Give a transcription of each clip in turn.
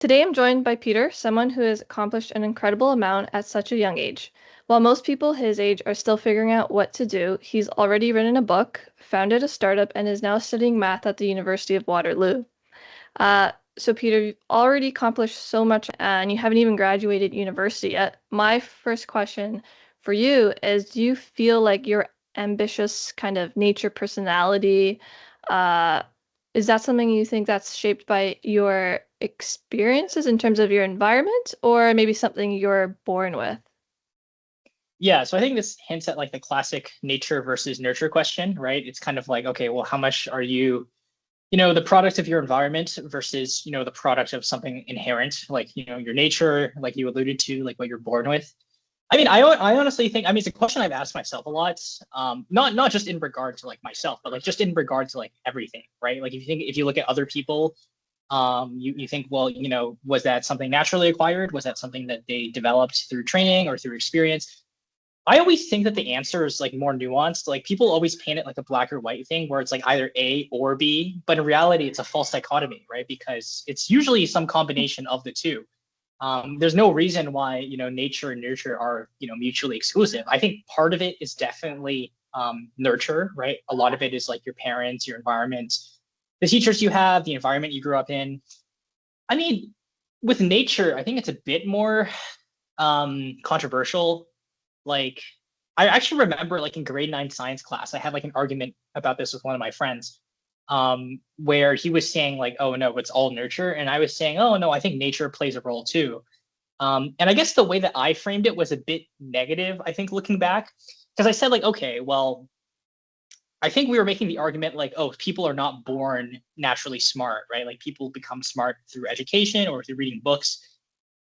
Today I'm joined by Peter, someone who has accomplished an incredible amount at such a young age. While most people his age are still figuring out what to do, he's already written a book, founded a startup, and is now studying math at the University of Waterloo. So Peter, you've already accomplished so much and you haven't even graduated university yet. My first question for you is, do you feel like your ambitious kind of nature personality, uh, is that something you think that's shaped by your experiences in terms of your environment, or maybe something you're born with? Yeah, so I think this hints at like the classic nature versus nurture question, right? It's kind of like, okay, well, how much are you, the product of your environment versus, the product of something inherent, like, your nature, like you alluded to, like what you're born with. I honestly think, it's a question I've asked myself a lot, not just in regard to like myself, but like just in regard to like everything, right? Like if you look at other people, you think, well, was that something naturally acquired? Was that something that they developed through training or through experience? I always think that the answer is like more nuanced. Like people always paint it like a black or white thing where it's like either A or B, but in reality, it's a false dichotomy, right? Because it's usually some combination of the two. There's no reason why, nature and nurture are, mutually exclusive. I think part of it is definitely nurture, right? A lot of it is like your parents, your environment, the teachers you have, the environment you grew up in. I mean, with nature, I think it's a bit more controversial. Like, I actually remember, like in grade 9 science class, I had like an argument about this with one of my friends, where he was saying like, "Oh no, it's all nurture," and I was saying, "Oh no, I think nature plays a role too." And I guess the way that I framed it was a bit negative. I think looking back, because I said like, "Okay, well, I think we were making the argument like, oh, people are not born naturally smart, right? Like people become smart through education or through reading books."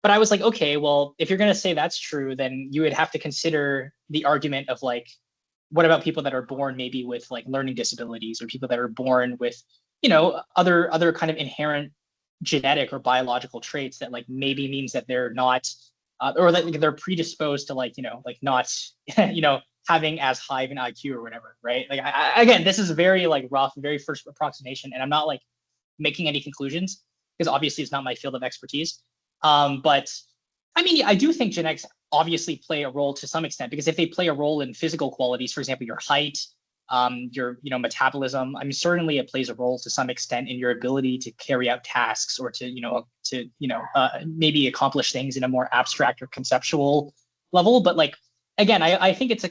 But I was like, okay, well, if you're going to say that's true, then you would have to consider the argument of like, what about people that are born maybe with like learning disabilities or people that are born with, other kind of inherent genetic or biological traits that like maybe means that they're not, or that like, they're predisposed to like, like not, having as high of an IQ or whatever, right? Like, again, this is very like rough, very first approximation, and I'm not like making any conclusions because obviously it's not my field of expertise. But I do think genetics obviously play a role to some extent because if they play a role in physical qualities, for example, your height, your metabolism, certainly it plays a role to some extent in your ability to carry out tasks or to maybe accomplish things in a more abstract or conceptual level. But like again, I think it's a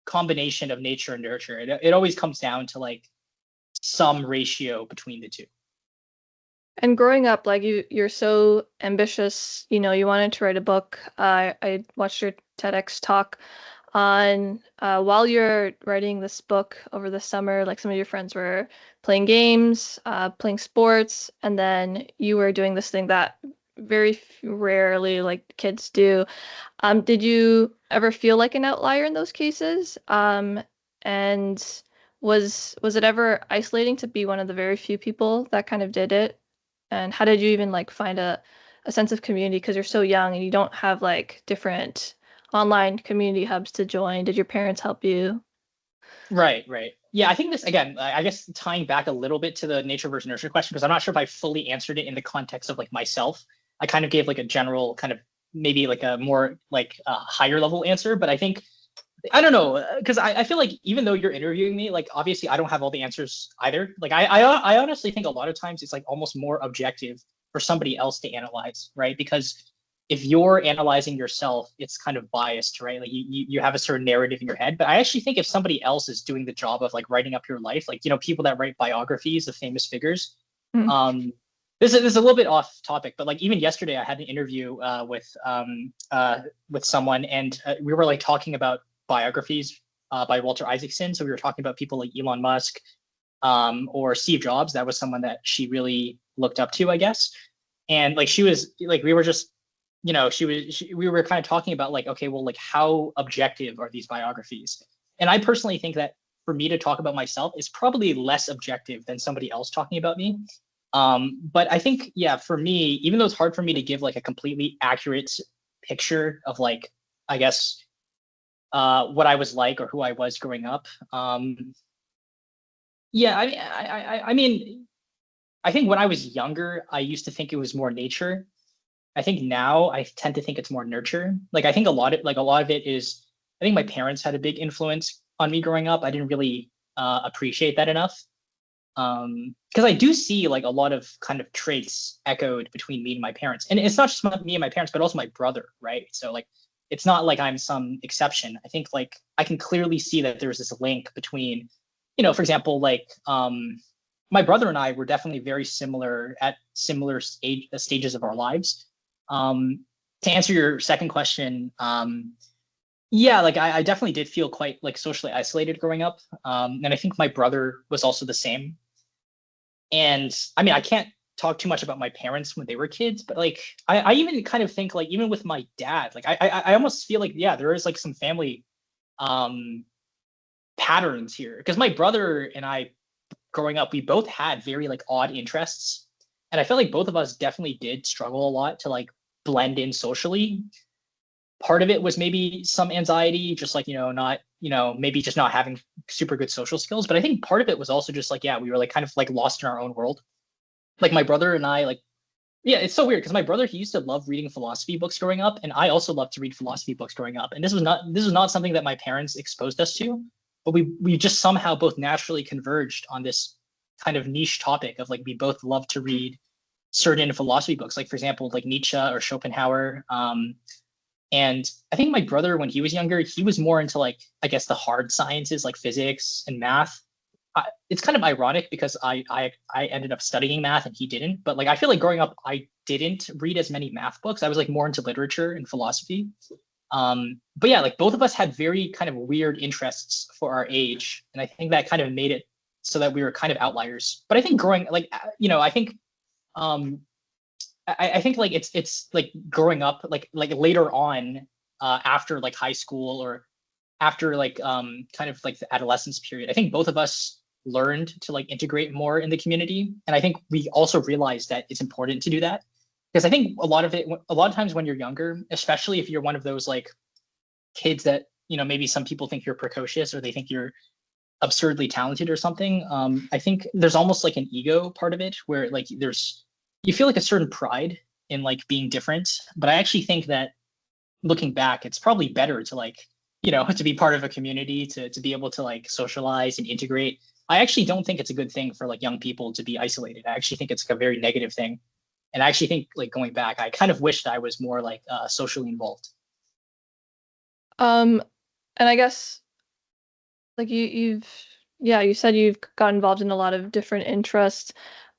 combination of nature and nurture. It always comes down to like some ratio between the two. And growing up, like you're so ambitious, you wanted to write a book. I watched your TEDx talk on while you're writing this book over the summer, like some of your friends were playing games, playing sports, and then you were doing this thing that rarely like kids do. Did you ever feel like an outlier in those cases? And was it ever isolating to be one of the very few people that kind of did it? And how did you even like find a sense of community because you're so young and you don't have like different online community hubs to join? Did your parents help you? Right, right. Yeah, I think this again, I guess tying back a little bit to the nature versus nurture question, because I'm not sure if I fully answered it in the context of like myself. I kind of gave like a general kind of maybe like a more like higher level answer, but I think I don't know because I feel like even though you're interviewing me, like obviously I don't have all the answers either. Like I honestly think a lot of times it's like almost more objective for somebody else to analyze, right? Because if you're analyzing yourself, it's kind of biased, right? Like you have a certain narrative in your head. But I actually think if somebody else is doing the job of like writing up your life, like people that write biographies of famous figures, Mm. um, this is a little bit off topic, but like even yesterday I had an interview with someone, and we were like talking about biographies by Walter Isaacson. So we were talking about people like Elon Musk or Steve Jobs. That was someone that she really looked up to, I guess. And like she was like we were just we were kind of talking about like, okay, well, like how objective are these biographies? And I personally think that for me to talk about myself is probably less objective than somebody else talking about me. But I think, yeah, for me, even though it's hard for me to give like a completely accurate picture of like, I guess, what I was like or who I was growing up. Yeah, I mean, I think when I was younger, I used to think it was more nature. I think now I tend to think it's more nurture. Like I think a lot of it is I think my parents had a big influence on me growing up. I didn't really appreciate that enough. Because I do see like a lot of kind of traits echoed between me and my parents. And it's not just me and my parents, but also my brother, right? So like it's not like I'm some exception. I think like I can clearly see that there's this link between, for example, like my brother and I were definitely very similar at similar stages of our lives. To answer your second question, yeah, like I definitely did feel quite like socially isolated growing up. And I think my brother was also the same. And I mean, I can't talk too much about my parents when they were kids, but like I even kind of think like even with my dad, like I almost feel like yeah, there is like some family um patterns here. Because my brother and I growing up, we both had very like odd interests. And I feel like both of us definitely did struggle a lot to like blend in socially. Part of it was maybe some anxiety, just like, not, maybe just not having super good social skills. But I think part of it was also just like, yeah, we were like kind of like lost in our own world. Like my brother and I, like, yeah, it's so weird because my brother, he used to love reading philosophy books growing up. And I also loved to read philosophy books growing up. And this was not something that my parents exposed us to, but we just somehow both naturally converged on this kind of niche topic of like we both love to read certain philosophy books, like for example, like Nietzsche or Schopenhauer. And I think my brother, when he was younger, he was more into like, I guess, the hard sciences like physics and math. It's kind of ironic because I ended up studying math and he didn't. But like I feel like growing up, I didn't read as many math books. I was like more into literature and philosophy. But yeah, like both of us had very kind of weird interests for our age, and I think that kind of made it so that we were kind of outliers. But I think growing like I think um I think like it's like growing up like later on after like high school or after like kind of like the adolescence period. I think both of us learned to like integrate more in the community, and I think we also realized that it's important to do that because I think a lot of times when you're younger, especially if you're one of those like kids that maybe some people think you're precocious or they think you're absurdly talented or something. I think there's almost like an ego part of it where like you feel like a certain pride in like being different. But I actually think that looking back, it's probably better to like, to be part of a community, to be able to like socialize and integrate. I actually don't think it's a good thing for like young people to be isolated. I actually think it's like a very negative thing. And I actually think like going back, I kind of wished I was more like socially involved. Um, and I guess like yeah, you said you've got involved in a lot of different interests.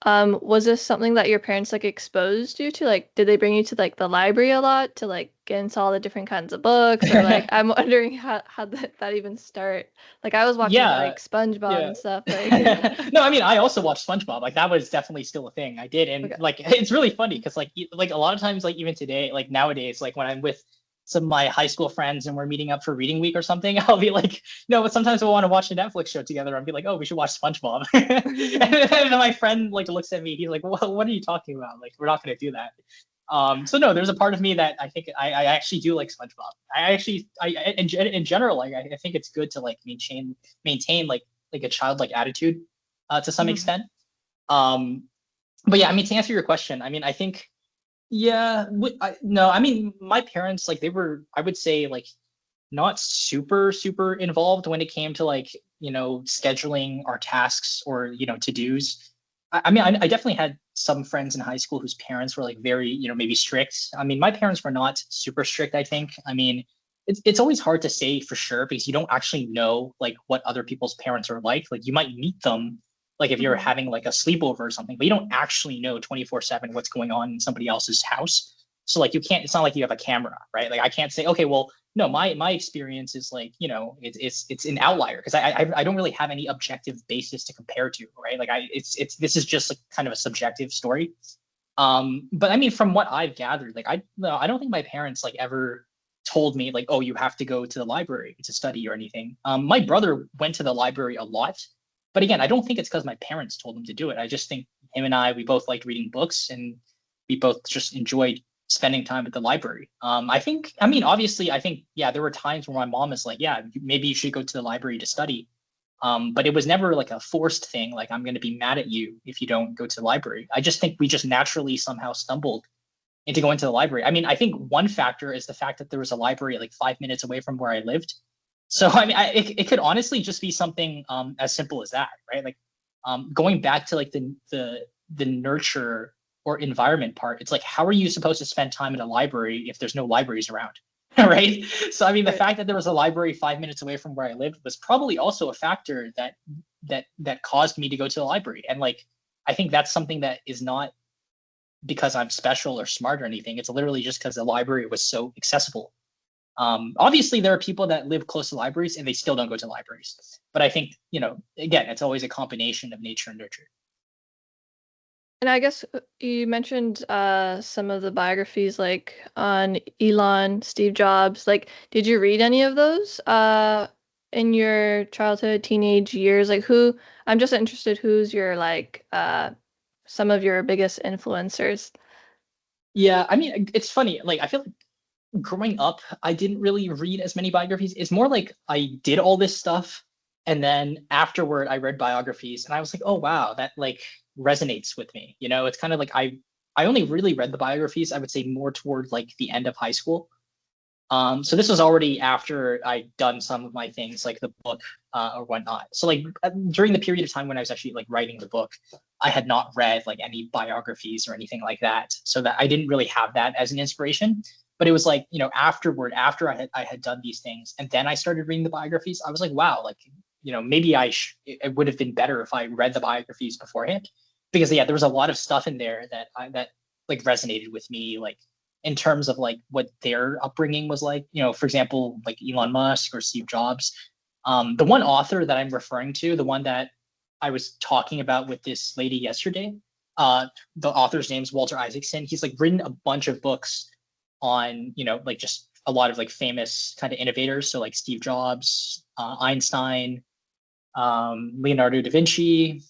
Was this something that your parents like exposed you to? Like, did they bring you to like the library a lot to like get into all the different kinds of books? Or like, I'm wondering how that even start? Like, I was watching Yeah, like SpongeBob yeah. and stuff. Like, No, I mean, I also watched SpongeBob. Like that was definitely still a thing. I did, and okay. like it's really funny because like a lot of times, like even today, like nowadays, like when I'm with some of my high school friends and we're meeting up for reading week or something, I'll be like, no, but sometimes we'll want to watch a Netflix show together. I'll be like, oh, we should watch SpongeBob. And then my friend like looks at me, he's like, well, what are you talking about? Like, we're not gonna do that. So no, there's a part of me that I think I actually do like SpongeBob. In general, like I think it's good to like maintain like a childlike attitude to some Mhm. extent. Um, but yeah, I mean to answer your question, I mean I think yeah, no, I mean my parents like they were I would say like not super involved when it came to like scheduling our tasks or to dos. I mean I definitely had some friends in high school whose parents were like very maybe strict. I mean my parents were not super strict. I think I mean it's always hard to say for sure because you don't actually know like what other people's parents are like you might meet them like if you're Mhm. having like a sleepover or something, but you don't actually know 24/7 what's going on in somebody else's house. So like you can't, it's not like you have a camera, right? Like I can't say, okay, well, no, my experience is like, it's an outlier because I don't really have any objective basis to compare to, right? Like it's this is just like kind of a subjective story. But I mean, from what I've gathered, like no, I don't think my parents like ever told me like, oh, you have to go to the library to study or anything. My brother went to the library a lot, but again, I don't think it's because my parents told him to do it. I just think him and we both liked reading books and we both just enjoyed spending time at the library. I mean, obviously, I think, yeah, there were times where my mom is like, yeah, maybe you should go to the library to study. But it was never like a forced thing, like I'm going to be mad at you if you don't go to the library. I just think we just naturally somehow stumbled into going to the library. I mean, I think one factor is the fact that there was a library like 5 minutes away from where I lived. So I mean, it could honestly just be something as simple as that, right? Like going back to like the nurture or environment part. It's like, how are you supposed to spend time in a library if there's no libraries around? Right. So I mean, the Right. fact that there was a library 5 minutes away from where I lived was probably also a factor that caused me to go to the library. And like, I think that's something that is not because I'm special or smart or anything. It's literally just because the library was so accessible. Obviously, there are people that live close to libraries and they still don't go to libraries. But I think, again, it's always a combination of nature and nurture. And I guess you mentioned some of the biographies like on Elon, Steve Jobs. Like, did you read any of those in your childhood, teenage years? Like I'm just interested who's your like some of your biggest influencers. Yeah, I mean, it's funny. Like, I feel like growing up, I didn't really read as many biographies. It's more like I did all this stuff, and then afterward, I read biographies, and I was like, oh wow, that like resonates with me. It's kind of like I only really read the biographies, I would say more toward like the end of high school. So this was already after I'd done some of my things like the book or whatnot. So like during the period of time when I was actually like writing the book, I had not read like any biographies or anything like that. So that I didn't really have that as an inspiration. But it was like, afterward, after I had done these things, and then I started reading the biographies, I was like, wow, like, maybe it would have been better if I read the biographies beforehand. Because yeah, there was a lot of stuff in there that like resonated with me, like in terms of like what their upbringing was like. For example, like Elon Musk or Steve Jobs. The one author that I'm referring to, the one that I was talking about with this lady yesterday, the author's name is Walter Isaacson. He's like written a bunch of books on, like just a lot of like famous kind of innovators. So like Steve Jobs, Einstein, Leonardo da Vinci.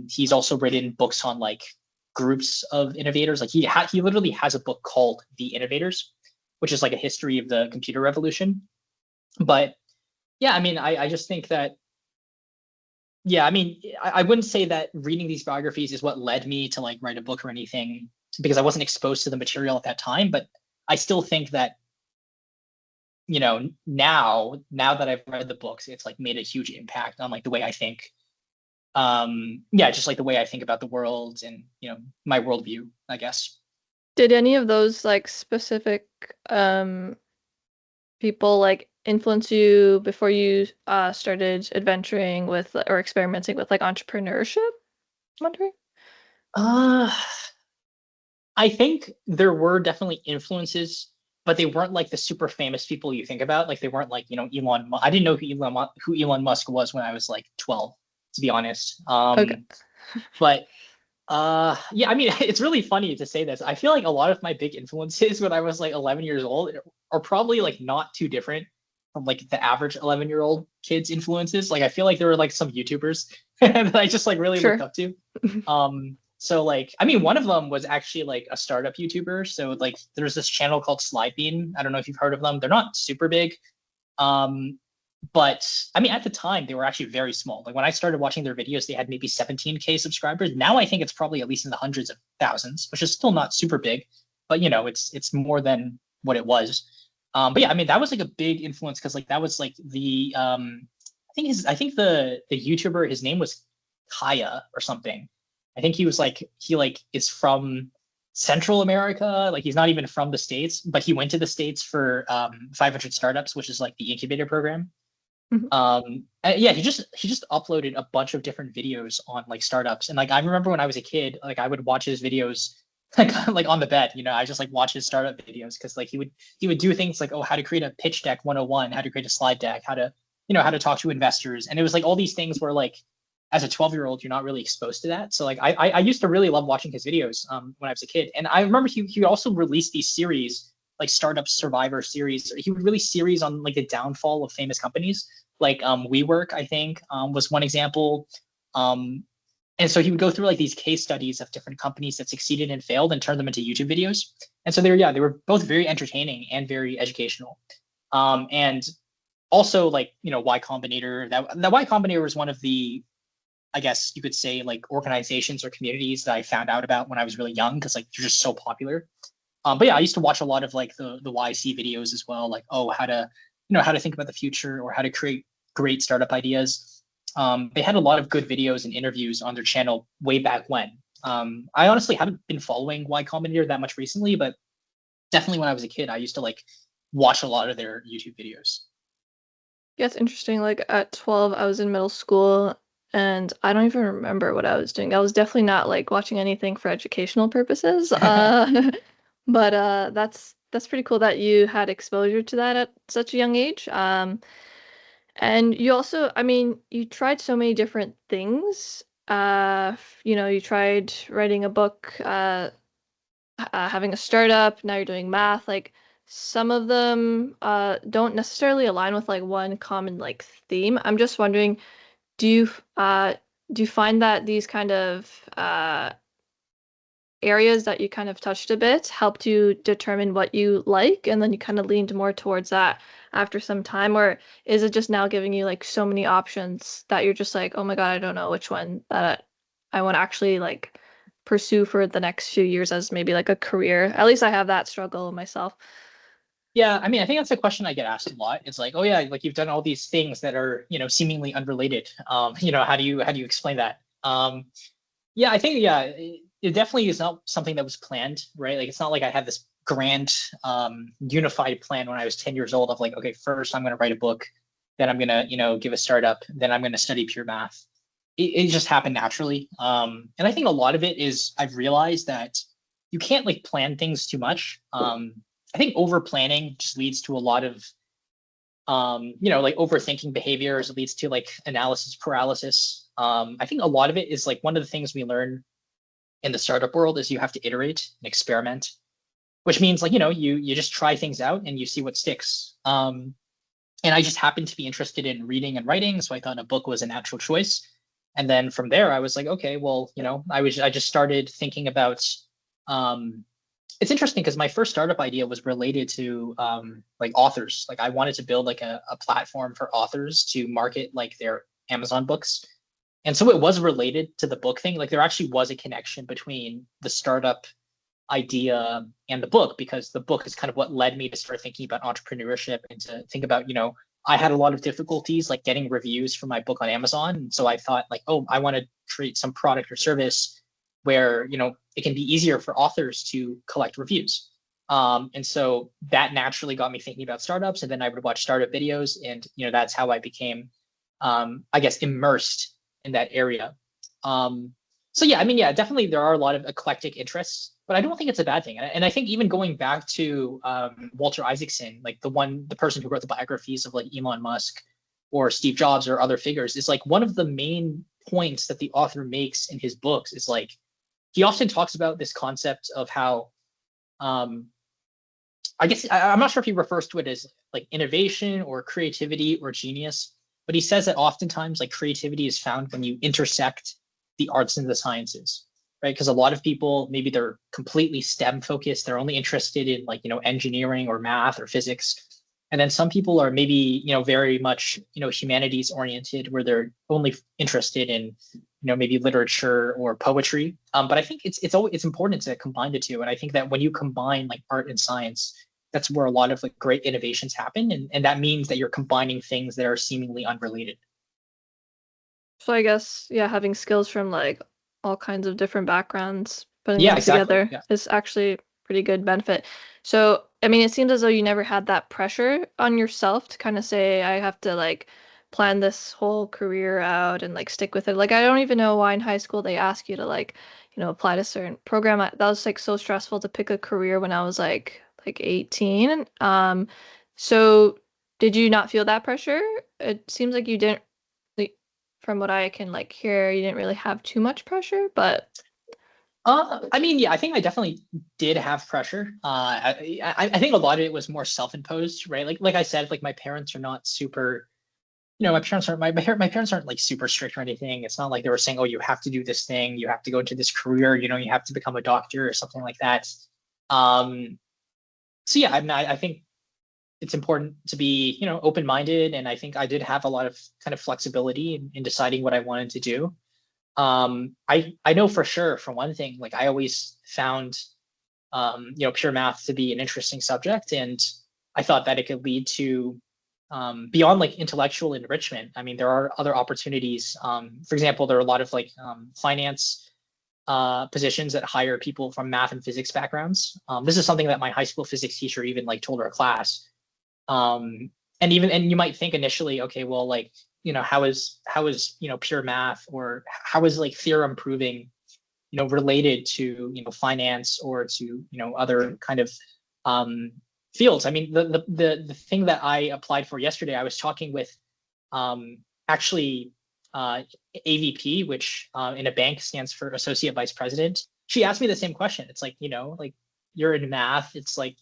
He's also written books on like groups of innovators. Like he literally has a book called The Innovators, which is like a history of the computer revolution. But yeah, I mean, I just think that yeah, I mean, I wouldn't say that reading these biographies is what led me to like write a book or anything because I wasn't exposed to the material at that time. But I still think that now that I've read the books, it's like made a huge impact on like the way I think. Yeah, just like the way I think about the world and my worldview, I guess. Did any of those like specific people like influence you before you started adventuring with or experimenting with like entrepreneurship? I'm wondering. Uh, I think there were definitely influences, but they weren't like the super famous people you think about. Like they weren't like, Elon. I didn't know who Elon Musk was when I was like 12, to be honest. Okay. But yeah, I mean, it's really funny to say this. I feel like a lot of my big influences when I was like 11 years old are probably like not too different from like the average 11-year-old kid's influences. Like I feel like there were like some YouTubers that I just like really looked Sure. up to. So like, I mean, one of them was actually like a startup YouTuber. So like, there's this channel called Slidebean. I don't know if you've heard of them. They're not super big. Um, but I mean, at the time, they were actually very small. Like when I started watching their videos, they had maybe 17K subscribers. Now I think it's probably at least in the hundreds of thousands, which is still not super big, but it's more than what it was. But yeah, I mean, that was like a big influence because like that was like I think the YouTuber, his name was Kaya or something. I think he is from Central America. Like he's not even from the States, but he went to the States for 500 Startups, which is like the incubator program. Mhm. Yeah, he just uploaded a bunch of different videos on like startups, and like I remember when I was a kid, like I would watch his videos like on the bed. I just like watch his startup videos because like he would do things like, oh, how to create a pitch deck 101, how to create a slide deck, how to talk to investors, and it was like all these things where like as a 12-year-old you're not really exposed to that. So like I used to really love watching his videos when I was a kid, and I remember he also released these series like Startup Survivor series. He would release series on like the downfall of famous companies like WeWork, I think, was one example. And so he would go through like these case studies of different companies that succeeded and failed and turn them into YouTube videos. And so they were both very entertaining and very educational. And also like, Y Combinator, that Y Combinator was one of the, I guess you could say, like organizations or communities that I found out about when I was really young because like they're just so popular. But yeah, I used to watch a lot of like the YC videos as well, like, oh, how to, how to think about the future or how to create great startup ideas. They had a lot of good videos and interviews on their channel way back when. I honestly haven't been following Y Combinator that much recently, but definitely when I was a kid, I used to like watch a lot of their YouTube videos. Yeah, it's interesting. Like at 12, I was in middle school and I don't even remember what I was doing. I was definitely not like watching anything for educational purposes. But that's pretty cool that you had exposure to that at such a young age. And you also, I mean, you tried so many different things. You tried writing a book, having a startup, now you're doing math. Like some of them don't necessarily align with like one common like theme. I'm just wondering, do you uh do you find that these kind of areas that you kind of touched a bit helped you determine what you like and then you kind of leaned more towards that after some time, or is it just now giving you like so many options that you're just like, oh my God, I don't know which one that I want to actually like pursue for the next few years as maybe like a career? At least I have that struggle myself. Yeah, I mean, I think that's a question I get asked a lot. It's like, oh yeah, like you've done all these things that are, seemingly unrelated. How do you explain that? Yeah, I think yeah, it definitely is not something that was planned, right? Like it's not like I had this grand unified plan when I was 10 years old of like, okay, first I'm going to write a book, then I'm going to, give a startup, then I'm going to study pure math. It just happened naturally. And I think a lot of it is I've realized that you can't like plan things too much. I think over planning just leads to a lot of like overthinking behaviors. It leads to like analysis paralysis. I think a lot of it is like one of the things we learn in the startup world is you have to iterate and experiment, which means like, you just try things out and you see what sticks. And I just happened to be interested in reading and writing, so I thought a book was a natural choice. And then from there, I was like, okay, well, I just started thinking about. Um, it's interesting because my first startup idea was related to like authors. Like I wanted to build like a platform for authors to market like their Amazon books. And so it was related to the book thing. Like there actually was a connection between the startup idea and the book because the book is kind of what led me to start thinking about entrepreneurship and to think about, I had a lot of difficulties like getting reviews for my book on Amazon. And so I thought like, oh, I want to create some product or service where, it can be easier for authors to collect reviews. And so that naturally got me thinking about startups. And then I would watch startup videos and, that's how I became, I guess, immersed in that area. So yeah, I mean, yeah, definitely there are a lot of eclectic interests, but I don't think it's a bad thing. And I think even going back to Walter Isaacson, like the person who wrote the biographies of like Elon Musk or Steve Jobs or other figures, is like one of the main points that the author makes in his books is like he often talks about this concept of how um, I guess I'm not sure if he refers to it as like innovation or creativity or genius, but he says that oftentimes like creativity is found when you intersect the arts and the sciences, right? Because a lot of people maybe they're completely STEM focused, they're only interested in like engineering or math or physics, and then some people are maybe very much humanities oriented, where they're only interested in maybe literature or poetry. But I think it's important to combine the two, and I think that when you combine like art and science, that's where a lot of like great innovations happen, and that means that you're combining things that are seemingly unrelated. So I guess, yeah, having skills from like all kinds of different backgrounds, putting Yeah, them exactly. together Yeah. is actually pretty good benefit. So, I mean, it seems as though you never had that pressure on yourself to kind of say, I have to like plan this whole career out and like stick with it. Like, I don't even know why in high school they ask you to like, apply to certain program. That was like so stressful to pick a career when I was like 18. So did you not feel that pressure? It seems like you didn't from what I can like hear, you didn't really have too much pressure, but I mean, yeah, I think I definitely did have pressure. I think a lot of it was more self-imposed, right? Like I said, like my parents are not super, my parents aren't like super strict or anything. It's not like they were saying, oh, you have to do this thing, you have to go into this career, you have to become a doctor or something like that. Um, so yeah, I mean, I think it's important to be, open-minded, and I think I did have a lot of kind of flexibility in deciding what I wanted to do. I know for sure for one thing, like I always found pure math to be an interesting subject, and I thought that it could lead to beyond like intellectual enrichment. I mean, there are other opportunities. For example, there are a lot of like finance positions that hire people from math and physics backgrounds. This is something that my high school physics teacher even like told our class. And you might think initially, okay, well, like, how is pure math, or how is like theorem proving related to finance or to other kind of fields. I mean, the thing that I applied for yesterday, I was talking with actually AVP, which in a bank stands for Associate Vice President. She asked me the same question. It's like, like, you're in math. It's like,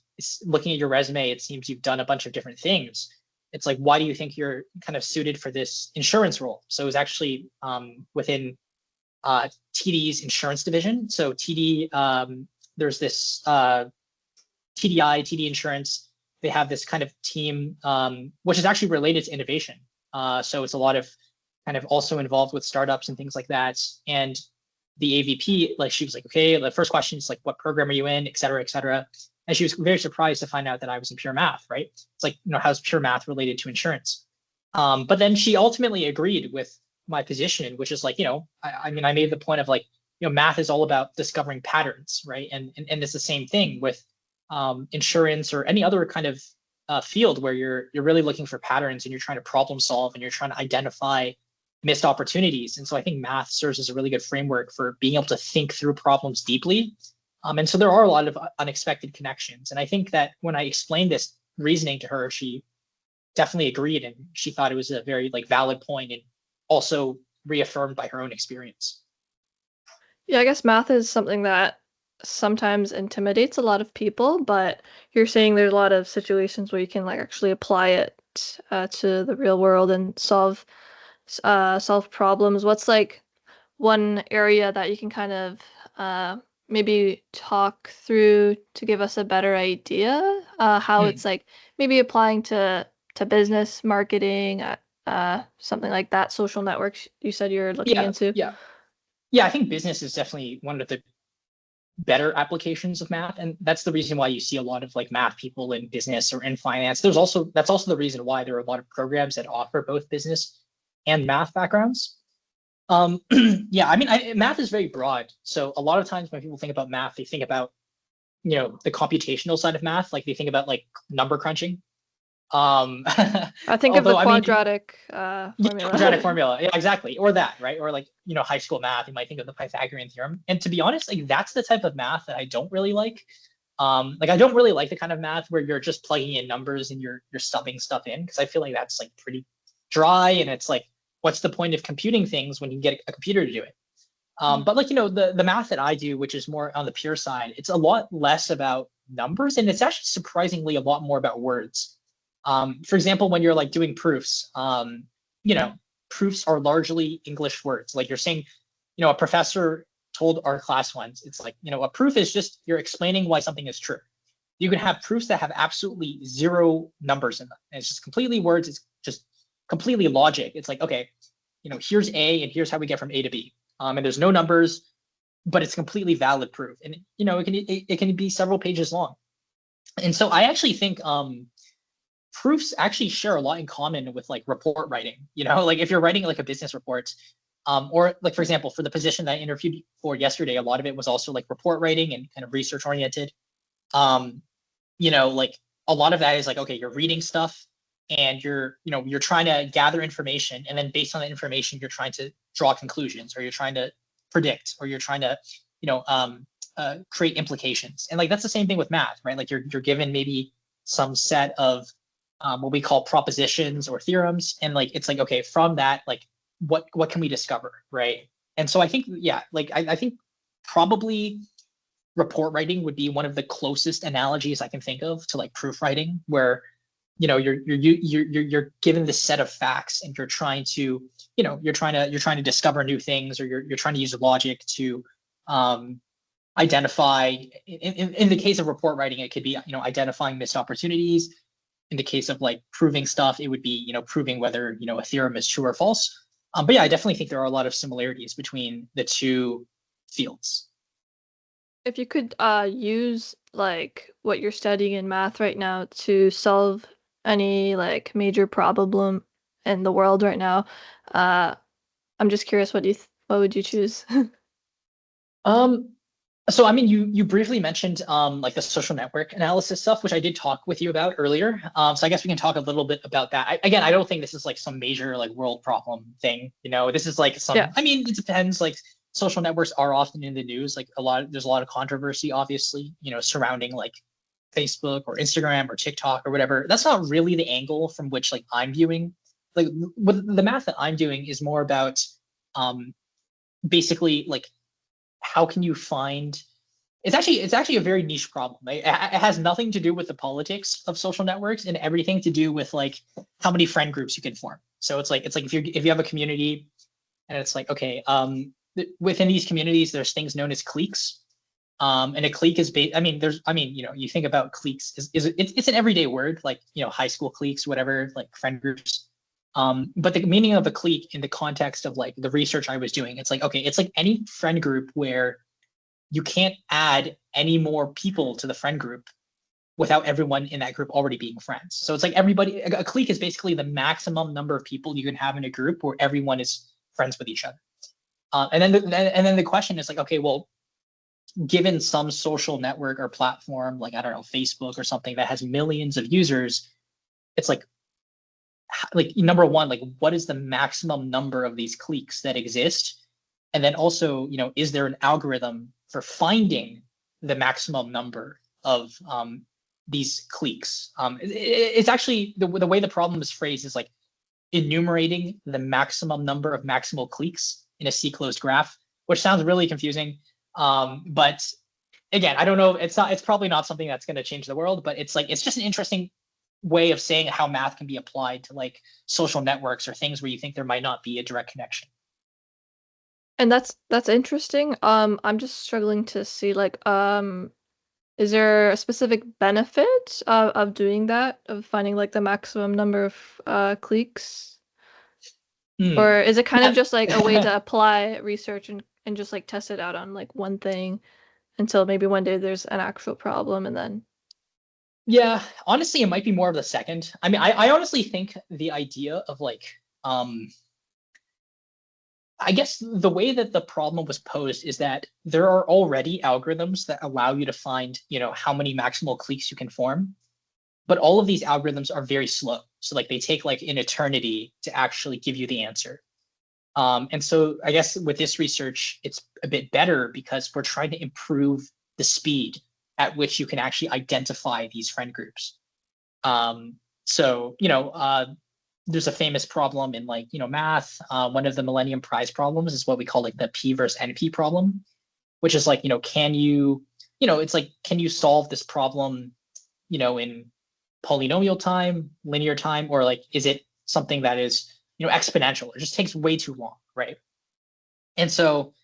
looking at your resume, it seems you've done a bunch of different things. It's like, why do you think you're kind of suited for this insurance role? So it was actually within TD's insurance division. So TD, there's this TDI, TD Insurance. They have this kind of team, which is actually related to innovation. So it's a lot of kind of also involved with startups and things like that. And the AVP, like, she was like, okay, the first question is like, what program are you in, et cetera, et cetera. And she was very surprised to find out that I was in pure math, right? It's like, how's pure math related to insurance? But then she ultimately agreed with my position, which is like, I mean, I made the point of like, math is all about discovering patterns, right? And it's the same thing with insurance or any other kind of field where you're really looking for patterns and you're trying to problem solve and you're trying to identify missed opportunities. And so I think math serves as a really good framework for being able to think through problems deeply. And so there are a lot of unexpected connections. And I think that when I explained this reasoning to her, she definitely agreed, and she thought it was a very like valid point and also reaffirmed by her own experience. Yeah, I guess math is something that sometimes intimidates a lot of people, but you're saying there's a lot of situations where you can like actually apply it to the real world and solve problems. What's like one area that you can kind of maybe talk through to give us a better idea how Hmm. it's like maybe applying to business marketing, something like that, social networks you said you're looking Yeah, into? yeah, yeah. I think business is definitely one of the better applications of math, and that's the reason why you see a lot of like math people in business or in finance. That's also the reason why there are a lot of programs that offer both business and math backgrounds. Yeah, I mean, math is very broad. So a lot of times when people think about math, they think about the computational side of math, like they think about like number crunching. Um, I think of the although I mean, quadratic yeah, quadratic formula. formula, yeah, exactly, or that, right? Or like high school math, you might think of the Pythagorean theorem. And to be honest, like that's the type of math that I don't really like. Like I don't really like the kind of math where you're just plugging in numbers and you're stuffing stuff in, because I feel like that's like pretty dry, and it's like, what's the point of computing things when you get a computer to do it? But like the math that I do, which is more on the pure side, it's a lot less about numbers, and it's actually surprisingly a lot more about words. For example, when you're like doing proofs, you know, proofs are largely English words. Like you're saying, a professor told our class once, it's like, a proof is just you're explaining why something is true. You can have proofs that have absolutely zero numbers in them. And it's just completely words. It's just completely logic. It's like, okay, here's A and here's how we get from A to B. And there's no numbers, but it's completely valid proof. And it can be several pages long. And so I actually think proofs actually share a lot in common with like report writing. Like if you're writing like a business report, or like for example, for the position that I interviewed for yesterday, a lot of it was also like report writing and kind of research oriented. Um, like a lot of that is like, okay, you're reading stuff and you're trying to gather information, and then based on that information, you're trying to draw conclusions, or you're trying to predict, or you're trying to, create implications. And like that's the same thing with math, right? Like you're given maybe some set of what we call propositions or theorems, and like it's like, okay, from that, like what can we discover, right? And so I think, yeah, like I think probably report writing would be one of the closest analogies I can think of to like proof writing, where you're given this set of facts and you're trying to you're trying to discover new things, or you're trying to use logic to um, identify. In the case of report writing, it could be identifying missed opportunities. In the case of like proving stuff, it would be proving whether a theorem is true or false. But yeah, I definitely think there are a lot of similarities between the two fields. If you could use like what you're studying in math right now to solve any like major problem in the world right now, uh, I'm just curious what would you choose? Um, so I mean, you briefly mentioned like the social network analysis stuff, which I did talk with you about earlier. So I guess we can talk a little bit about that. Again, I don't think this is like some major like world problem thing. This is like Yeah. some. I mean, it depends. Like social networks are often in the news. Like there's a lot of controversy, obviously, surrounding like Facebook or Instagram or TikTok or whatever. That's not really the angle from which like I'm viewing. Like with the math that I'm doing is more about um basically like how can you find it's actually a very niche problem. It has nothing to do with the politics of social networks and everything to do with like how many friend groups you can form. So it's like if you have a community and it's like okay, within these communities there's things known as cliques. And a clique is I mean you think about cliques it's an everyday word like high school cliques, whatever, like friend groups. But the meaning of a clique in the context of like the research I was doing, it's like okay, it's like any friend group where you can't add any more people to the friend group without everyone in that group already being friends. So it's like everybody, a clique is basically the maximum number of people you can have in a group where everyone is friends with each other. And then the question is like, okay, well, given some social network or platform, like I don't know, Facebook or something that has millions of users, it's like number one, like what is the maximum number of these cliques that exist? And then also, is there an algorithm for finding the maximum number of these cliques? It's actually the way the problem is phrased is like enumerating the maximum number of maximal cliques in a C-closed graph, which sounds really confusing. But again, I don't know. It's probably not something that's going to change the world, but it's just an interesting way of saying how math can be applied to like social networks or things where you think there might not be a direct connection. And that's interesting. I'm just struggling to see like is there a specific benefit of doing that, of finding like the maximum number of cliques? Hmm. Or is it kind of just like a way Yeah. to apply research and just like test it out on like one thing until maybe one day there's an actual problem and then Yeah, honestly, it might be more of the second. I mean, I honestly think the idea of like, I guess the way that the problem was posed is that there are already algorithms that allow you to find, how many maximal cliques you can form, but all of these algorithms are very slow. So like they take like an eternity to actually give you the answer. And so I guess with this research, it's a bit better because we're trying to improve the speed at which you can actually identify these friend groups. So there's a famous problem in like math. One of the Millennium Prize problems is what we call like the P versus NP problem, which is like can you it's like can you solve this problem in polynomial time, linear time, or like is it something that is exponential? It just takes way too long, right? And so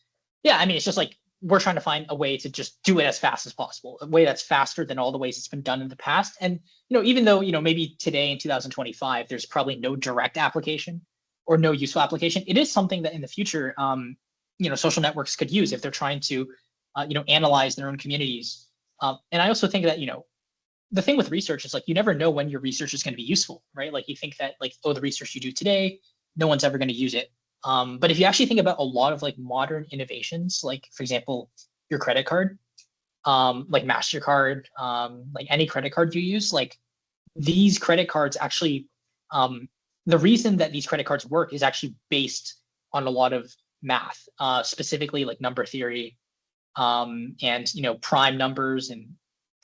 yeah, I mean, it's just like we're trying to find a way to just do it as fast as possible, a way that's faster than all the ways it's been done in the past. And even though maybe today in 2025 there's probably no direct application or no useful application, it is something that in the future, social networks could use if they're trying to, analyze their own communities. And I also think that the thing with research is like you never know when your research is going to be useful, right? Like you think that like oh the research you do today, no one's ever going to use it. But if you actually think about a lot of like modern innovations, like for example, your credit card, like MasterCard, like any credit card you use, like these credit cards actually, the reason that these credit cards work is actually based on a lot of math, specifically like number theory, and prime numbers and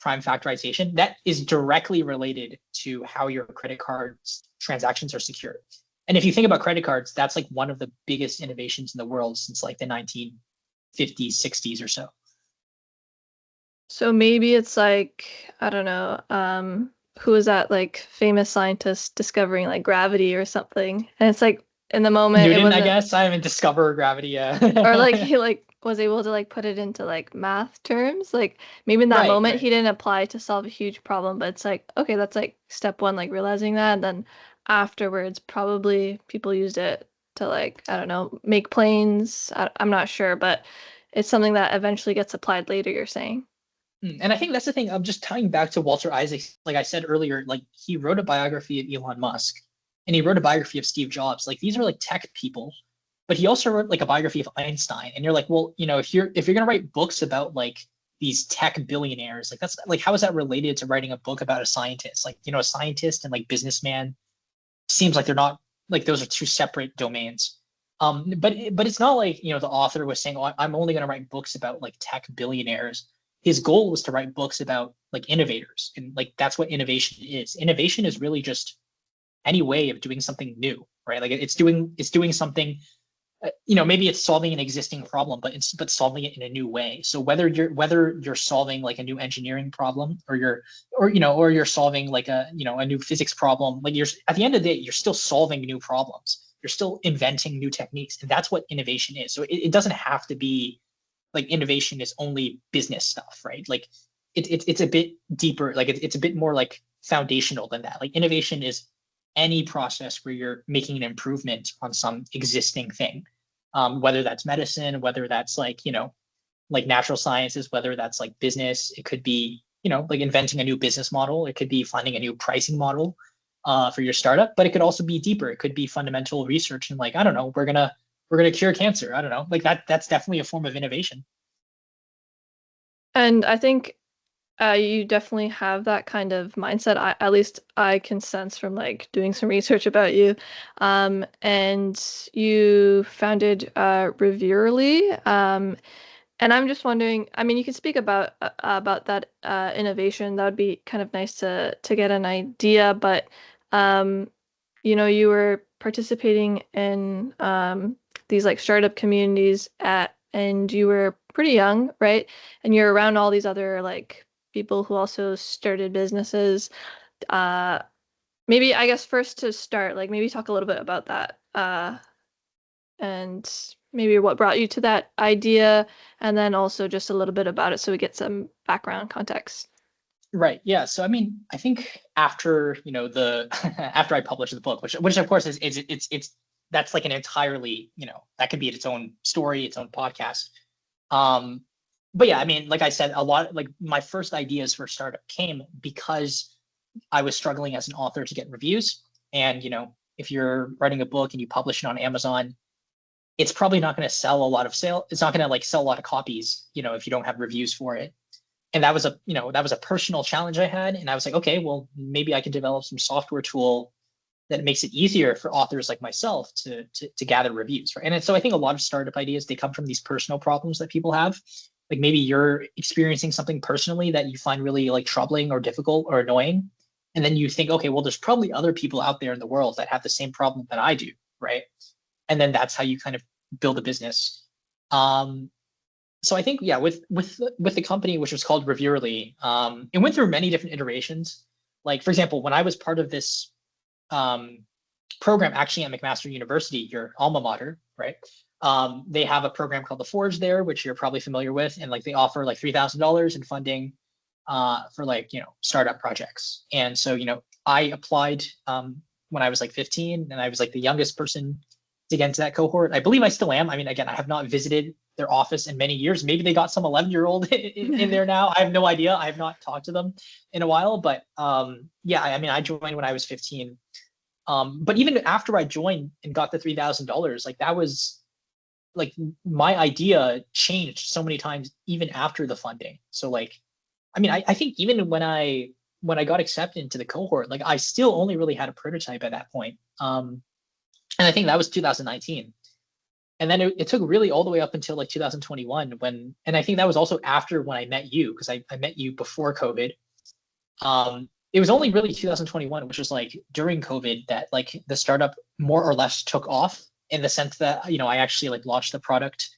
prime factorization. That is directly related to how your credit cards transactions are secured. And if you think about credit cards, that's like one of the biggest innovations in the world since like the 1950s, 60s or so. so maybe it's like I don't know, who is that like famous scientist discovering like gravity or something? And it's like in the moment it Newton, I wasn't guess. I haven't discovered gravity or like yet. he like was able to like put it into like math terms. Like maybe in that Right, moment right. he didn't apply to solve a huge problem, but it's like okay, that's like step one, like realizing that, and then afterwards probably people used it to like I don't know, make planes. I'm not sure, but it's something that eventually gets applied later, you're saying. And I think that's the thing. I'm just tying back to Walter Isaacson. Like I said earlier, like he wrote a biography of Elon Musk, and he wrote a biography of Steve Jobs. Like these are like tech people, but he also wrote like a biography of Einstein. And you're like, well, if you're gonna write books about like these tech billionaires, like that's like how is that related to writing a book about a scientist? Like a scientist and like businessman seems like they're not like those are two separate domains. But it's not like the author was saying, "Oh, I'm only going to write books about like tech billionaires." His goal was to write books about like innovators, and like that's what innovation is. Innovation is really just any way of doing something new, right? Like it's doing something. Maybe it's solving an existing problem, but solving it in a new way. So whether you're solving like a new engineering problem, or you're solving like a new physics problem, like you're at the end of the day you're still solving new problems. You're still inventing new techniques, and that's what innovation is. So it doesn't have to be like innovation is only business stuff, right? Like it's a bit deeper. Like it's a bit more like foundational than that. Like innovation is any process where you're making an improvement on some existing thing, whether that's medicine, whether that's like natural sciences, whether that's like business. It could be like inventing a new business model. It could be finding a new pricing model for your startup, but it could also be deeper. It could be fundamental research and like I don't know, we're gonna cure cancer. I don't know, like that's definitely a form of innovation. And I think you definitely have that kind of mindset. At least I can sense from like doing some research about you. And you founded Reveurly. And I'm just wondering, I mean, you could speak about that innovation. That would be kind of nice to get an idea. But um, you were participating in these like startup communities and you were pretty young, right? And you're around all these other like people who also started businesses. Uh, maybe I guess first to start, like maybe talk a little bit about that. And maybe what brought you to that idea, and then also just a little bit about it so we get some background context. Right. Yeah. So I mean, I think after the after I published the book, which of course is it's that's like an entirely that could be its own story, its own podcast. Um, but yeah, I mean, like I said, a lot like my first ideas for startup came because I was struggling as an author to get reviews. And if you're writing a book and you publish it on Amazon, it's probably not going to sell a lot of sale. It's not going to like sell a lot of copies, if you don't have reviews for it. And that was a personal challenge I had. And I was like, okay, well, maybe I can develop some software tool that makes it easier for authors like myself to gather reviews, right? And so I think a lot of startup ideas, they come from these personal problems that people have. Like maybe you're experiencing something personally that you find really like troubling or difficult or annoying. And then you think, okay, well, there's probably other people out there in the world that have the same problem that I do, right? And then that's how you kind of build a business. So I think, yeah, with the company, which was called Reveurly, it went through many different iterations. Like, for example, when I was part of this um, program actually at McMaster University, your alma mater, right? They have a program called the Forge there, which you're probably familiar with, and like they offer like $3,000 in funding for like startup projects. And so I applied when I was like 15, and I was like the youngest person to get into that cohort. I believe I still am. I mean, again, I have not visited their office in many years. Maybe they got some 11-year-old in there now. I have no idea. I have not talked to them in a while, but yeah, I mean, I joined when I was 15. But even after I joined and got the $3,000, like that was like my idea changed so many times even after the funding. So like, I mean, I think even when I got accepted into the cohort, like I still only really had a prototype at that point. And I think that was 2019. And then it took really all the way up until like 2021 and I think that was also after when I met you, because I met you before COVID. It was only really 2021, which was like during COVID, that like the startup more or less took off in the sense that, I actually like launched the product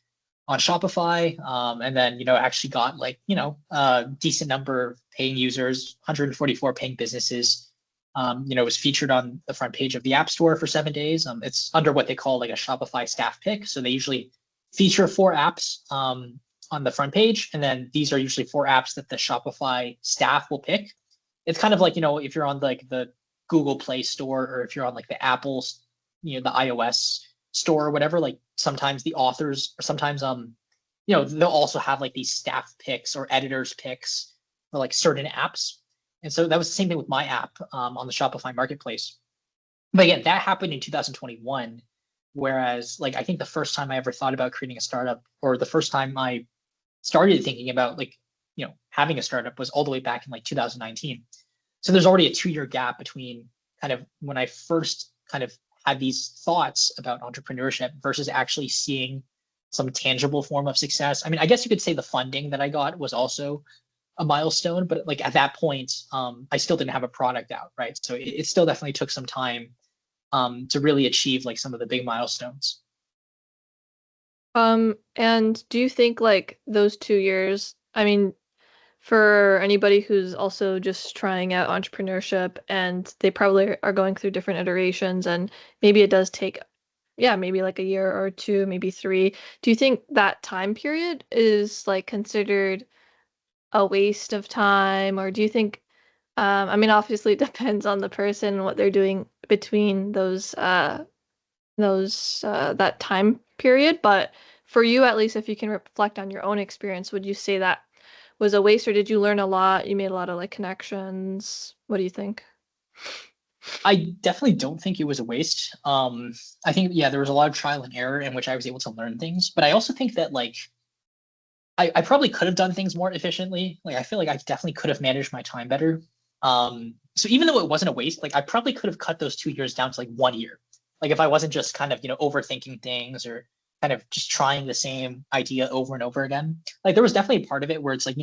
on Shopify. And then, actually got like, a decent number of paying users, 144 paying businesses. It was featured on the front page of the App Store for 7 days. It's under what they call like a Shopify staff pick. So they usually feature 4 apps on the front page. And then these are usually 4 apps that the Shopify staff will pick. It's kind of like, if you're on like the Google Play Store, or if you're on like the Apple's, the iOS store or whatever, like sometimes the authors, or sometimes they'll also have like these staff picks or editors picks for like certain apps. And so that was the same thing with my app on the Shopify marketplace. But again, that happened in 2021. Whereas, like, I think the first time I ever thought about creating a startup, or the first time I started thinking about like, having a startup, was all the way back in like 2019. So there's already a 2-year gap between kind of when I first kind of had these thoughts about entrepreneurship versus actually seeing some tangible form of success. I mean, I guess you could say the funding that I got was also a milestone, but like at that point, I still didn't have a product out, right? So it still definitely took some time to really achieve like some of the big milestones. And do you think like those 2 years, I mean, for anybody who's also just trying out entrepreneurship and they probably are going through different iterations and maybe it does take, yeah, maybe like a year or two, maybe three. Do you think that time period is like considered a waste of time, or do you think, I mean, obviously it depends on the person and what they're doing between that time period, but for you at least, if you can reflect on your own experience, would you say that was a waste, or did you learn a lot? You made a lot of like connections. What do you think? I definitely don't think it was a waste. I think, yeah, there was a lot of trial and error in which I was able to learn things, but I also think that like I probably could have done things more efficiently. Like I feel like I definitely could have managed my time better. So even though it wasn't a waste, like I probably could have cut those 2 years down to like 1 year. Like if I wasn't just kind of, overthinking things or kind of just trying the same idea over and over again. Like there was definitely a part of it where it's like,